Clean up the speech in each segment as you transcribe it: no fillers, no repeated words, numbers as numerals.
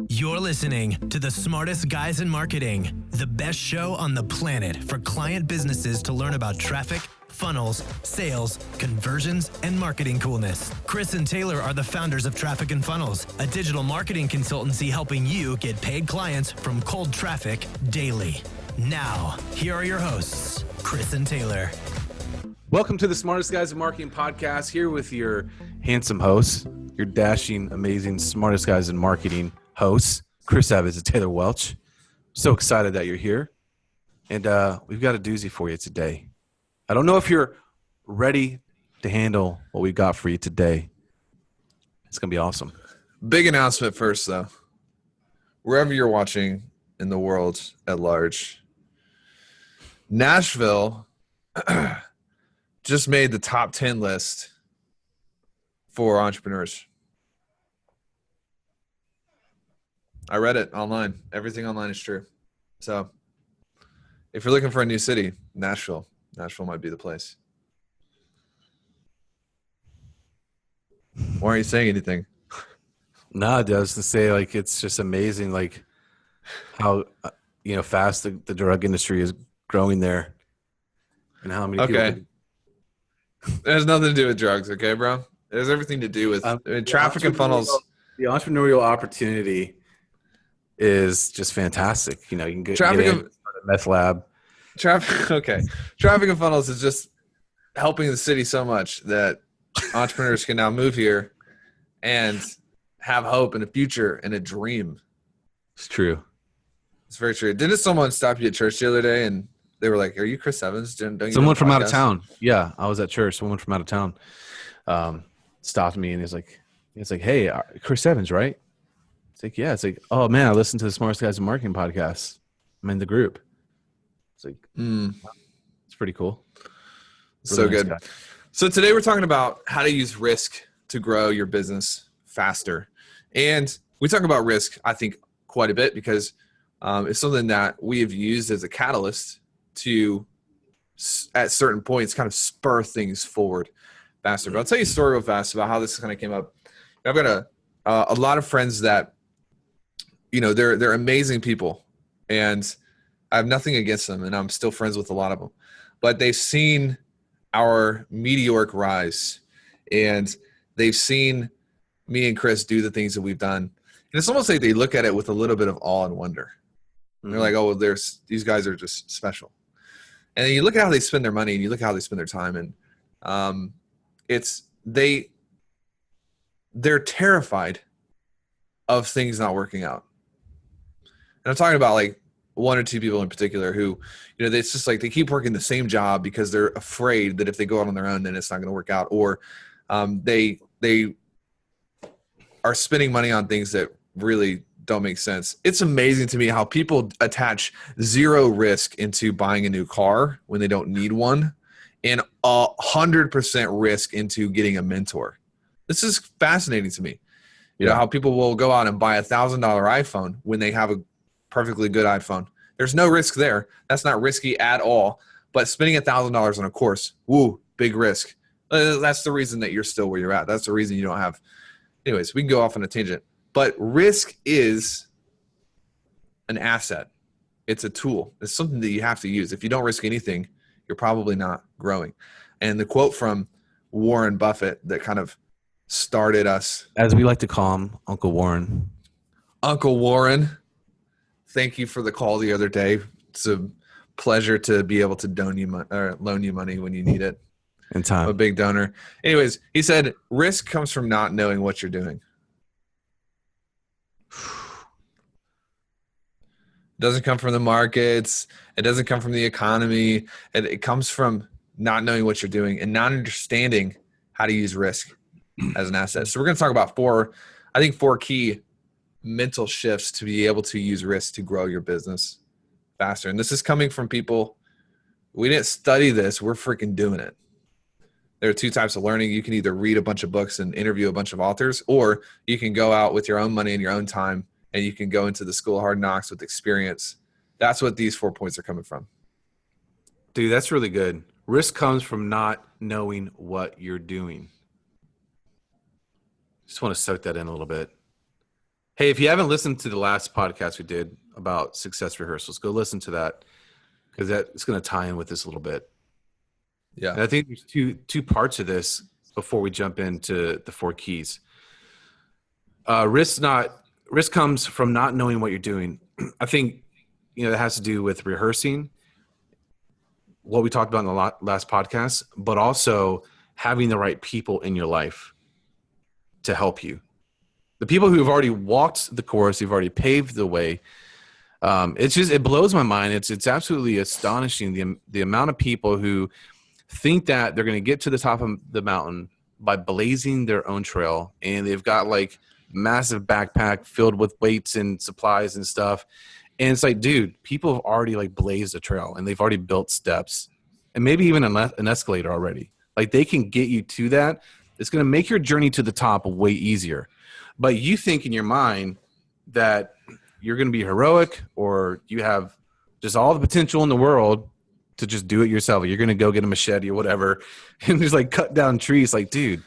You're listening to the smartest guys in marketing, the best show on the planet for client businesses to learn about traffic, funnels, sales, conversions, and marketing coolness. Chris and Taylor are the founders of Traffic and Funnels, a digital marketing consultancy helping you get paid clients from cold traffic daily. Now, here are your hosts, Chris and Taylor. Welcome to the Smartest Guys in Marketing podcast, here with your handsome hosts, your dashing, amazing, smartest guys in marketing hosts, Chris Evans and Taylor Welch. So excited that you're here. And we've got a doozy for you today. I don't know if you're ready to handle what we've got for you today. It's going to be awesome. Big announcement first, though. Wherever you're watching in the world at large, Nashville just made the top 10 list for entrepreneurs. I read it online. Everything online is true. So if you're looking for a new city, Nashville might be the place. Why aren't you saying anything? No, it does to say, like, it's just amazing, like, how, fast the drug industry is growing there and how many people. It has nothing to do with drugs, okay, bro? It has everything to do with traffic and funnels. The entrepreneurial opportunity is just fantastic. You can get a meth lab. Traffic and funnels is just helping the city so much that entrepreneurs can now move here and have hope and a future and a dream. It's true. It's very true. Didn't someone stop you at church the other day and they were like, "Are you Chris Evans?" Someone from out of town. Yeah, I was at church. Someone from out of town stopped me and he's like, "Hey, Chris Evans, right?" It's like, "Yeah." It's like, "Oh man, I listened to the Smartest Guys in Marketing podcast. I'm in the group." It's like, it's pretty cool. So good. Guy. So today we're talking about how to use risk to grow your business faster. And we talk about risk, I think, quite a bit because it's something that we have used as a catalyst to, at certain points, kind of spur things forward faster. But I'll tell you a story real fast about how this kind of came up. I've got a lot of friends that, they're amazing people, and I have nothing against them, and I'm still friends with a lot of them. But they've seen our meteoric rise, and they've seen me and Chris do the things that we've done. And it's almost like they look at it with a little bit of awe and wonder. And they're like, "Oh, these guys are just special." And then you look at how they spend their money, and you look at how they spend their time, and they're terrified of things not working out. And I'm talking about like one or two people in particular who, it's just like they keep working the same job because they're afraid that if they go out on their own, then it's not going to work out. Or they are spending money on things that really don't make sense. It's amazing to me how people attach zero risk into buying a new car when they don't need one, and 100% risk into getting a mentor. This is fascinating to me. How people will go out and buy $1,000 iPhone when they have a perfectly good iPhone. There's no risk there. That's not risky at all. But spending $1,000 on a course, big risk. That's the reason that you're still where you're at. That's the reason you don't have. Anyways, we can go off on a tangent. But risk is an asset. It's a tool. It's something that you have to use. If you don't risk anything, you're probably not growing. And the quote from Warren Buffett that kind of started us, as we like to call him, Uncle Warren. Uncle Warren, thank you for the call the other day. It's a pleasure to be able to loan you money when you need it. In time. I'm a big donor. Anyways, he said, risk comes from not knowing what you're doing. It doesn't come from the markets. It doesn't come from the economy. It comes from not knowing what you're doing and not understanding how to use risk as an asset. So we're going to talk about four key mental shifts to be able to use risk to grow your business faster. And this is coming from people. We didn't study this. We're freaking doing it. There are two types of learning. You can either read a bunch of books and interview a bunch of authors, or you can go out with your own money and your own time, and you can go into the school of hard knocks with experience. That's what these 4 points are coming from. Dude, that's really good. Risk comes from not knowing what you're doing. Just want to soak that in a little bit. Hey, if you haven't listened to the last podcast we did about success rehearsals, go listen to that because that's going to tie in with this a little bit. Yeah. And I think there's two parts of this before we jump into the 4 keys. Risk comes from not knowing what you're doing. I think, that has to do with rehearsing what we talked about in the last podcast, but also having the right people in your life to help you. The people who have already walked the course, who've already paved the way. It blows my mind. It's absolutely astonishing the amount of people who think that they're going to get to the top of the mountain by blazing their own trail, and they've got like massive backpack filled with weights and supplies and stuff. And it's like, dude, people have already like blazed a trail and they've already built steps and maybe even an escalator already. Like they can get you to that. It's going to make your journey to the top way easier. But you think in your mind that you're going to be heroic or you have just all the potential in the world to just do it yourself. You're going to go get a machete or whatever and just like cut down trees. Like, dude,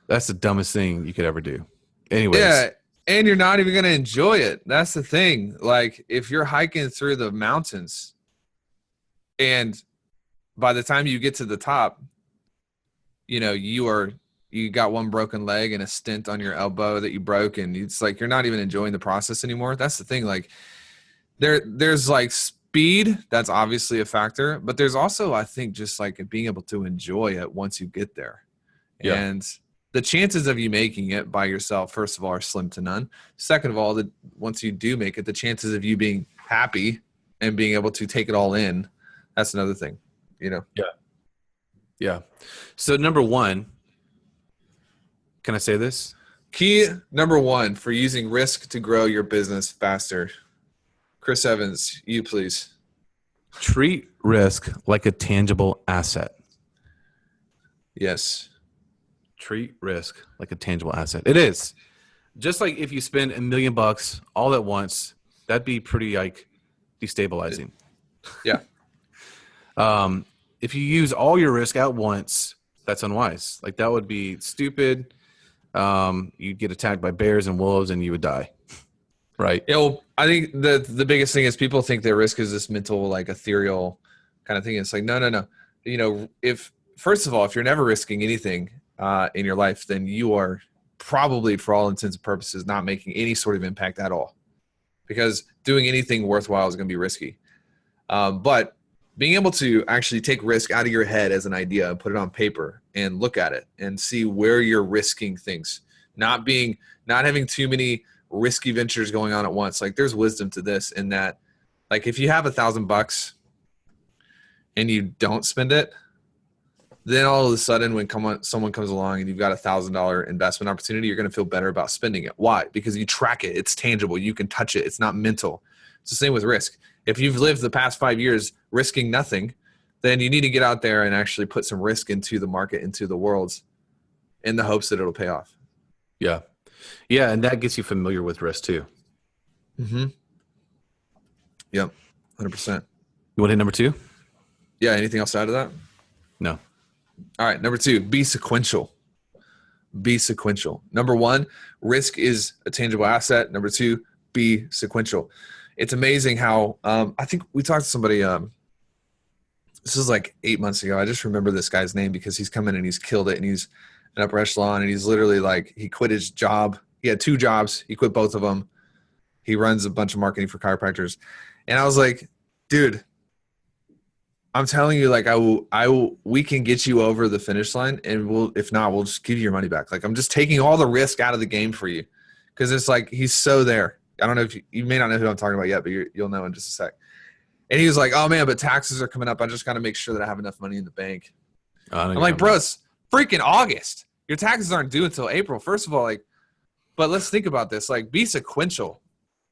that's the dumbest thing you could ever do. Anyways. Yeah. And you're not even going to enjoy it. That's the thing. Like if you're hiking through the mountains and by the time you get to the top, you got one broken leg and a stent on your elbow that you broke. And it's like, you're not even enjoying the process anymore. That's the thing. Like there's like speed. That's obviously a factor, but there's also, I think, just like being able to enjoy it once you get there. Yeah. And the chances of you making it by yourself, first of all, are slim to none. Second of all, once you do make it, the chances of you being happy and being able to take it all in, that's another thing, Yeah. Yeah. So number 1, can I say this? Key number 1 for using risk to grow your business faster. Chris Evans, you please. Treat risk like a tangible asset. Yes. Treat risk like a tangible asset. It is. Just like if you spend $1 million all at once, that'd be pretty like destabilizing. Yeah. If you use all your risk at once, that's unwise. Like that would be stupid. You'd get attacked by bears and wolves and you would die. Right. Yeah, well, I think the biggest thing is people think that risk is this mental, like ethereal kind of thing. It's like, no. First of all, if you're never risking anything in your life, then you are probably, for all intents and purposes, not making any sort of impact at all, because doing anything worthwhile is going to be risky. But being able to actually take risk out of your head as an idea and put it on paper and look at it and see where you're risking things, not having too many risky ventures going on at once. Like there's wisdom to this in that, like if you have $1,000 and you don't spend it, then all of a sudden when someone comes along and you've got $1,000 investment opportunity, you're going to feel better about spending it. Why? Because you track it. It's tangible. You can touch it. It's not mental. It's the same with risk. If you've lived the past 5 years risking nothing, then you need to get out there and actually put some risk into the market, into the world, in the hopes that it'll pay off. Yeah. Yeah. And that gets you familiar with risk too. Mm-hmm. Yep. 100%. You want to hit number 2? Yeah. Anything else out of that? No. All right. Number 2, be sequential. Be sequential. Number 1, risk is a tangible asset. Number 2, be sequential. It's amazing how I think we talked to somebody. This is like 8 months ago. I just remember this guy's name because he's come in and he's killed it, and he's an upper echelon, and he's literally like, he quit his job. He had 2 jobs. He quit both of them. He runs a bunch of marketing for chiropractors. And I was like, dude, I'm telling you, like, we can get you over the finish line, and if not, we'll just give you your money back. Like, I'm just taking all the risk out of the game for you, because it's like, he's so there. I don't know if you may not know who I'm talking about yet, but you'll know in just a sec. And he was like, oh man, but taxes are coming up. I just got to make sure that I have enough money in the bank. I'm like, bro, it's freaking August. Your taxes aren't due until April. First of all, like, but let's think about this. Like, be sequential.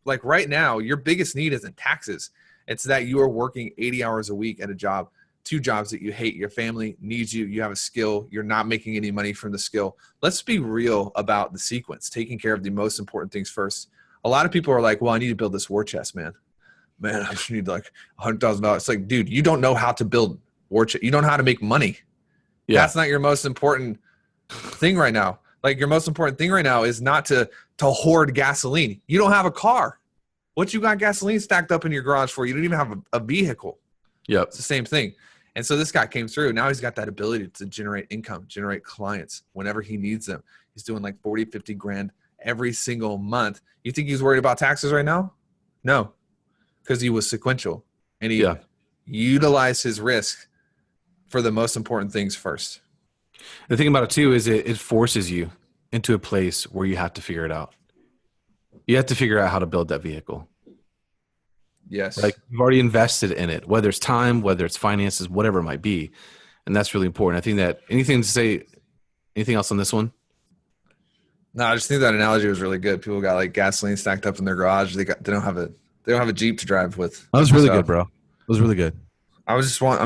Like right now, your biggest need isn't taxes. It's that you are working 80 hours a week at a job, 2 jobs that you hate. Your family needs you. You have a skill. You're not making any money from the skill. Let's be real about the sequence, taking care of the most important things first. A lot of people are like, well, I need to build this war chest, man. Man, I just need like $100,000. It's like, dude, you don't know how to build war chest. You don't know how to make money. Yeah. That's not your most important thing right now. Like, your most important thing right now is not to to hoard gasoline. You don't have a car. What you got gasoline stacked up in your garage for? You don't even have a vehicle. Yep. It's the same thing. And so this guy came through. Now he's got that ability to generate income, generate clients whenever he needs them. He's doing like 40, 50 grand every single month. You think he's worried about taxes right now? No, because he was sequential and he utilized his risk for the most important things first. The thing about it too is it forces you into a place where you have to figure it out. You have to figure out how to build that vehicle. Yes. Like you've already invested in it, whether it's time, whether it's finances, whatever it might be. And that's really important. I think that anything else on this one? No, I just think that analogy was really good. People got like gasoline stacked up in their garage. They don't have a Jeep to drive with. That was really good, bro. It was really good. I'm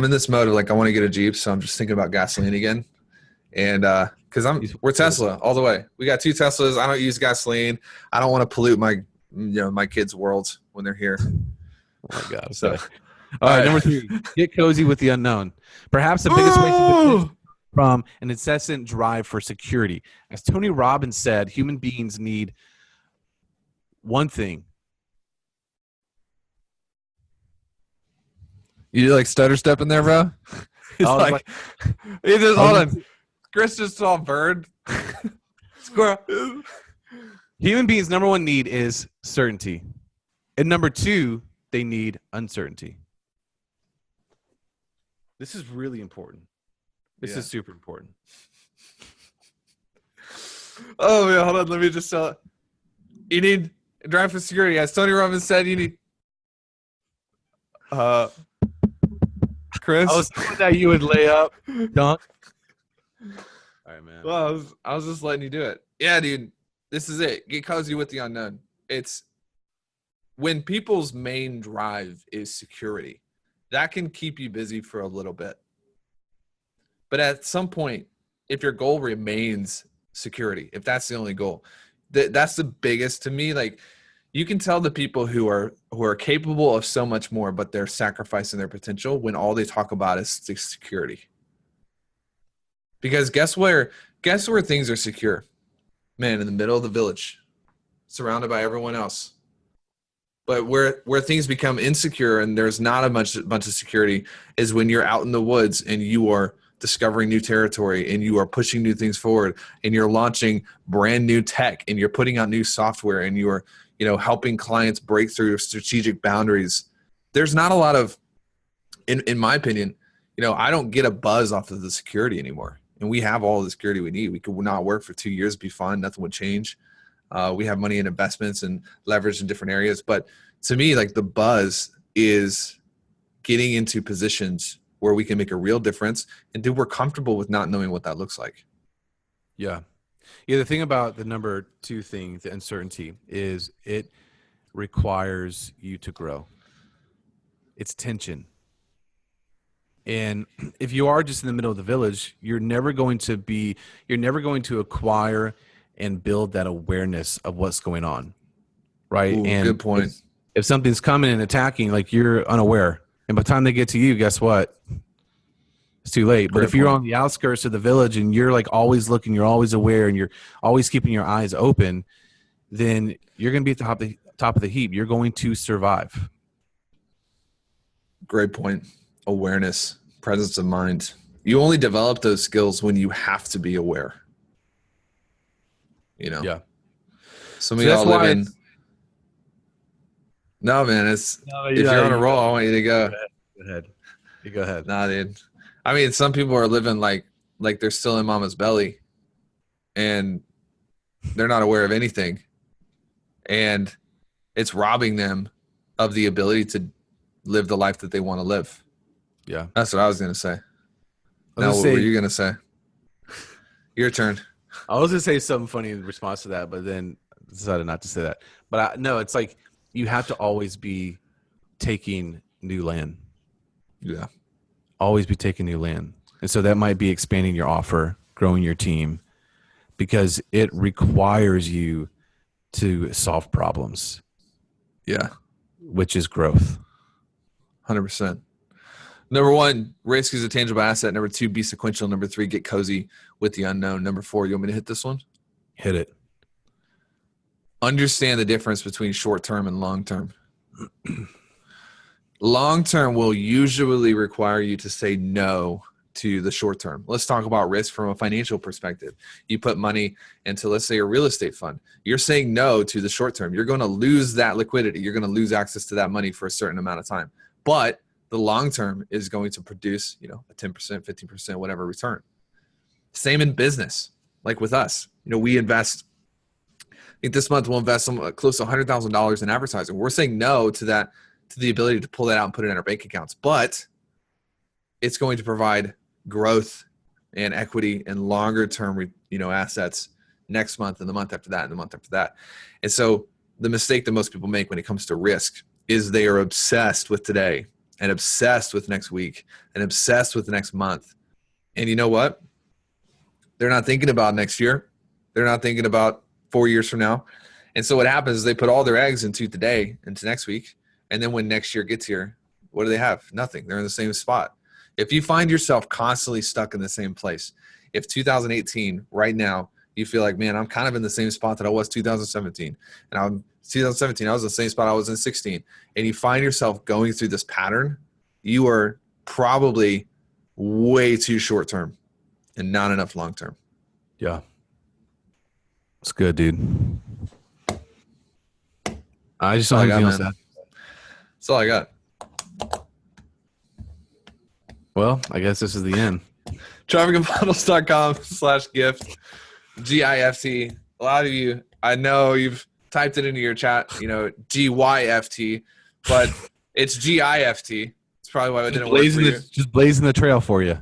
in this mode of like, I want to get a Jeep. So I'm just thinking about gasoline again. And, cause we're Tesla all the way. We got 2 Teslas. I don't use gasoline. I don't want to pollute my kids' worlds when they're here. Oh my God. So, all right. Number 3, get cozy with the unknown. Perhaps the biggest way to defend from an incessant drive for security. As Tony Robbins said, human beings need one thing. You like stutter step in there, bro? It's like he just hold on. Chris just saw a bird. Squirrel. Human beings' number 1 need is certainty. And number 2, they need uncertainty. This is really important. This is super important. Oh, man, hold on. Let me just tell it. You need drive for security. As Tony Robbins said, you need Chris. I was hoping that you would lay up, dunk. All right, man. Well, I was just letting you do it. Yeah, dude. This is it. Get cozy with the unknown. It's when people's main drive is security. That can keep you busy for a little bit. But at some point, if your goal remains security, if that's the only goal, that's the biggest to me. Like, you can tell the people who are capable of so much more, but they're sacrificing their potential when all they talk about is security. Because guess where things are secure? Man, in the middle of the village, surrounded by everyone else. But where things become insecure and there's not a bunch of security is when you're out in the woods and you are discovering new territory and you are pushing new things forward and you're launching brand new tech and you're putting out new software and you're helping clients break through strategic boundaries. There's not a lot of, in my opinion, I don't get a buzz off of the security anymore. And we have all the security we need. We could not work for 2 years, be fine. Nothing would change. We have money in investments and leverage in different areas. But to me, like, the buzz is getting into positions where we can make a real difference and we're comfortable with not knowing what that looks like. Yeah. Yeah. The thing about the number 2 thing, the uncertainty, is it requires you to grow. It's tension. And if you are just in the middle of the village, you're never going to acquire and build that awareness of what's going on. Right. Ooh, and good point. If something's coming and attacking, like, you're unaware. And by the time they get to you, guess what? It's too late. But if you're on the outskirts of the village and you're like always looking, you're always aware, and you're always keeping your eyes open, then you're going to be at the top of the heap. You're going to survive. Great point. Awareness, presence of mind. You only develop those skills when you have to be aware. Yeah. Some of y'all live in. No, man. If you're on a roll, I want you to go. Go ahead. You go ahead. Nah, dude. I mean, some people are living like they're still in mama's belly, and they're not aware of anything, and it's robbing them of the ability to live the life that they want to live. Yeah, that's what I was gonna say. Now, what were you gonna say? Your turn. I was gonna say something funny in response to that, but then decided not to say that. But no, it's like you have to always be taking new land. Yeah. Always be taking new land. And so that might be expanding your offer, growing your team, because it requires you to solve problems. Yeah. Which is growth. 100%. Number 1, risk is a tangible asset. Number 2, be sequential. Number 3, get cozy with the unknown. Number 4, you want me to hit this one? Hit it. understand the difference between short-term and long-term. Long-term will usually require you to say no to the short-term. Let's talk about risk from a financial perspective. You put money into, let's say, a real estate fund. You're saying no to the short-term. You're going to lose that liquidity. You're going to lose access to that money for a certain amount of time. But the long-term is going to produce, a 10%, 15%, whatever return. Same in business, like with us. We invest, I think this month we'll invest close to $100,000 in advertising. We're saying no to that, to the ability to pull that out and put it in our bank accounts. But it's going to provide growth and equity and longer term, assets next month and the month after that and the month after that. And so the mistake that most people make when it comes to risk is they are obsessed with today and obsessed with next week and obsessed with the next month. And you know what? They're not thinking about next year. They're not thinking about 4 years from now. And so what happens is they put all their eggs into today, into next week. And then when next year gets here, what do they have? Nothing. They're in the same spot. If you find yourself constantly stuck in the same place, if 2018 right now, you feel like, man, I'm kind of in the same spot that I was 2017. And 2017, I was in the same spot I was in 16. And you find yourself going through this pattern, you are probably way too short term and not enough long term. Yeah. It's good, dude. I just don't have anything else to add. That's all I got. Well, I guess this is the end. trafficandfunnels.com/gift, GIFT. A lot of you, I know you've typed it into your chat, GYFT, but it's GIFT. It's probably why it didn't work for you. Just blazing the trail for you.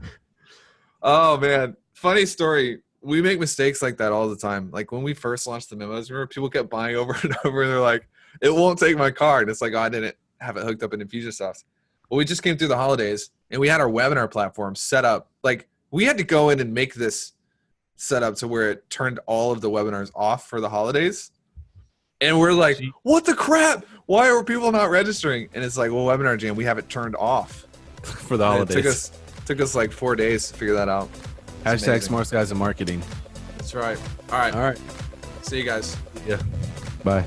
Oh, man. Funny story. We make mistakes like that all the time. Like when we first launched the memos, remember people kept buying over and over and they're like, it won't take my card. It's like, oh, I didn't have it hooked up in Infusionsoft. Well, we just came through the holidays and we had our webinar platform set up. Like we had to go in and make this set up to where it turned all of the webinars off for the holidays. And we're like, what the crap? Why are people not registering? And it's like, well, Webinar Jam, we have it turned off for the holidays. It took us like 4 days to figure that out. Hashtag Smart Guys in Marketing. That's right. All right. See you guys. Yeah. Bye.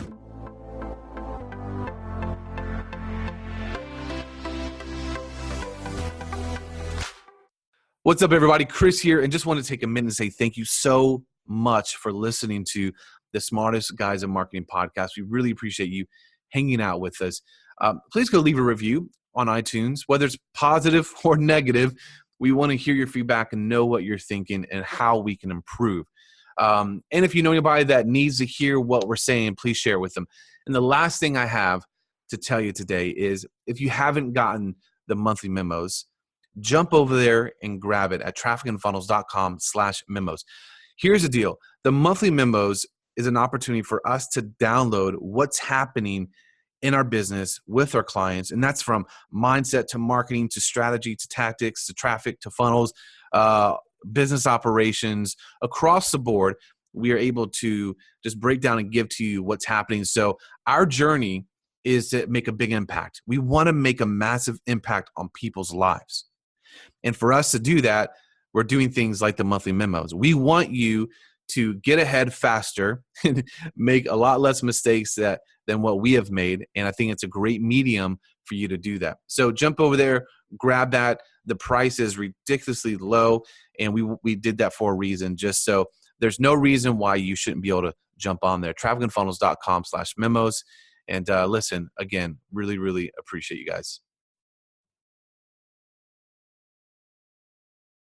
What's up, everybody? Chris here, and just want to take a minute and say thank you so much for listening to the Smartest Guys in Marketing podcast. We really appreciate you hanging out with us. Please go leave a review on iTunes, whether it's positive or negative. We want to hear your feedback and know what you're thinking and how we can improve. And if you know anybody that needs to hear what we're saying, please share with them. And the last thing I have to tell you today is if you haven't gotten the monthly memos, jump over there and grab it at trafficandfunnels.com/memos. Here's the deal. The monthly memos is an opportunity for us to download what's happening in our business with our clients. And that's from mindset to marketing to strategy to tactics to traffic to funnels, business operations across the board. We are able to just break down and give to you what's happening. So our journey is to make a big impact. We want to make a massive impact on people's lives. And for us to do that, we're doing things like the monthly memos. We want you to get ahead faster and make a lot less mistakes than what we have made. And I think it's a great medium for you to do that. So jump over there, grab that. The price is ridiculously low, and we did that for a reason, just so there's no reason why you shouldn't be able to jump on there. trafficandfunnels.com/memos. And listen, again, really, really appreciate you guys.